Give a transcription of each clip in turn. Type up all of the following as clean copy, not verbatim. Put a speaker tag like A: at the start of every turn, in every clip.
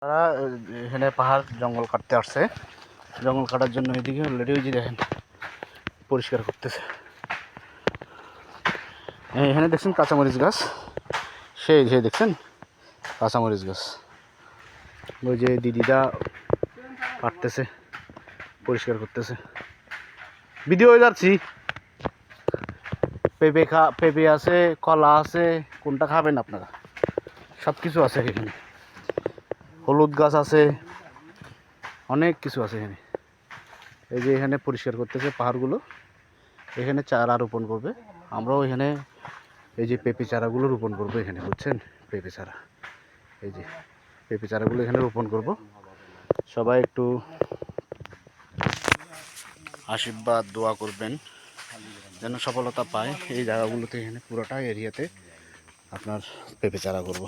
A: তারা এখানে পাহাড় জঙ্গল কাটতে আসছে। জঙ্গল কাটার জন্য এদিকে অলরেডি ওই যে দেখেন পরিষ্কার করতেছে। এখানে দেখছেন কাঁচামরিচ গাছ, সেই দেখছেন কাঁচামরিচ গাছ। ওই যে দিদিরা কাটতেছে, পরিষ্কার করতেছে। ভিডিও হয়ে যাচ্ছি। পেঁপে আছে, কলা আছে, কোনটা খাবেন আপনারা? সব কিছু আছে এখানে। হলুদ গাছ আছে, অনেক কিছু আছে এখানে। এই যে এখানে পরিষ্কার করতেছে পাহাড়গুলো, এখানে চারা রোপণ করবে। আমরাও এখানে এই যে পেঁপে চারাগুলো রোপণ করবো এখানে, বুঝছেন? পেঁপে চারা, এই যে পেঁপে চারাগুলো এখানে রোপণ করব। সবাই একটু আশীর্বাদ দোয়া করবেন যেন সফলতা পায়। এই জায়গাগুলোতে এখানে পুরোটা এরিয়াতে আপনার পেঁপে চারা করব।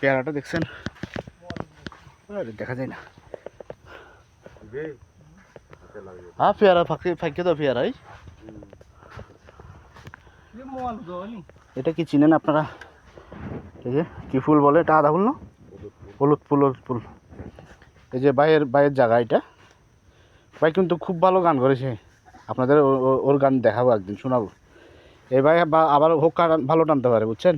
A: পেয়ারাটা দেখছেন? দেখা যায় না। হ্যাঁ, পেয়ারা ফাঁকে তো পেয়ারাই। এটা কি চিনেন আপনারা? এই যে কি ফুল বলে এটা? আদা ফুল না, হলুদ ফুল, হলুদ ফুল। এই যে বাইয়ের জায়গা এটা। ভাই কিন্তু খুব ভালো গান করেছে, আপনাদের ওর গান দেখাবো একদিন, শোনাবো। এই ভাই আবার হোক ভালো টানতে পারে, বুঝছেন?